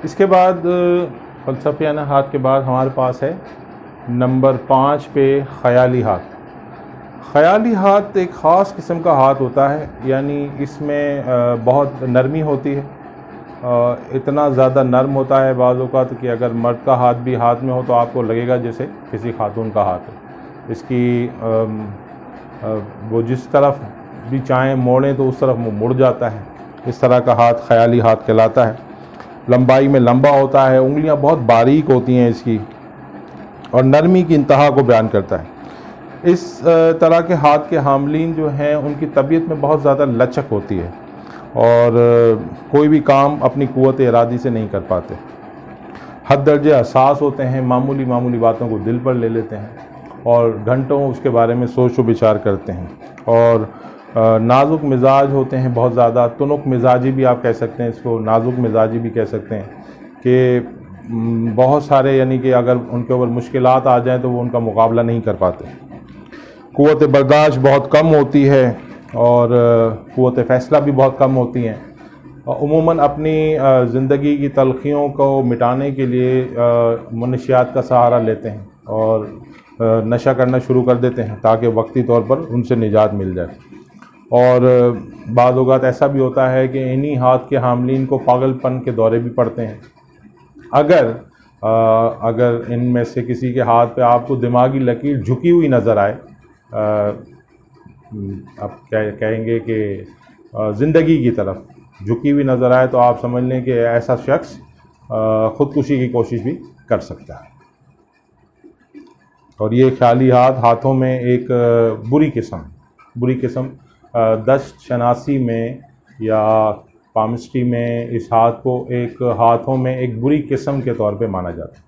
इसके बाद फ़लसफ़ियाना हाथ के बाद हमारे पास है नंबर 5 पे ख़याली हाथ। ख़याली हाथ एक ख़ास किस्म का हाथ होता है, यानी इसमें बहुत नरमी होती है। इतना ज़्यादा नरम होता है बाज़ औक़ात कि अगर मर्द का हाथ भी हाथ में हो तो आपको लगेगा जैसे किसी खातून का हाथ है। इसकी वो जिस तरफ भी चाहें मोड़ें तो उस तरफ वो मुड़ जाता है। इस तरह का हाथ ख़याली हाथ कहलाता है। लंबाई में लंबा होता है, उंगलियां बहुत बारीक होती हैं इसकी, और नरमी की इंतहा को बयान करता है। इस तरह के हाथ के हामलीन जो हैं उनकी तबीयत में बहुत ज़्यादा लचक होती है और कोई भी काम अपनी क़ुव्वत इरादी से नहीं कर पाते। हद दर्जे हसास होते हैं, मामूली मामूली बातों को दिल पर ले लेते हैं और घंटों उसके बारे में सोच व विचार करते हैं। और नाजुक मिजाज होते हैं, बहुत ज़्यादा तुनुक मिजाजी भी आप कह सकते हैं इसको, नाजुक मिजाजी भी कह सकते हैं कि बहुत सारे यानी कि अगर उनके ऊपर मुश्किलात आ जाएं तो वो उनका मुकाबला नहीं कर पाते। क़ुव्वत बर्दाश्त बहुत कम होती है और क़ुव्वत फ़ैसला भी बहुत कम होती हैं। उमूमन अपनी ज़िंदगी की तलख़ियों को मिटाने के लिए मनशियात का सहारा लेते हैं और नशा करना शुरू कर देते हैं ताकि वक्ती तौर पर उनसे निजात मिल जाए। और बाज़ औक़ात ऐसा भी होता है कि इन्हीं हाथ के हामलीन को पागलपन के दौरे भी पड़ते हैं। अगर इनमें से किसी के हाथ पे आपको दिमागी लकीर झुकी हुई नज़र आए, आप कहेंगे कि ज़िंदगी की तरफ झुकी हुई नज़र आए, तो आप समझ लें कि ऐसा शख्स ख़ुदकुशी की कोशिश भी कर सकता है। और ये ख़याली हाथों में एक बुरी किस्म दस्त शनासी में या पामिस्ट्री में इस हाथ को एक हाथों में एक बुरी किस्म के तौर पे माना जाता है।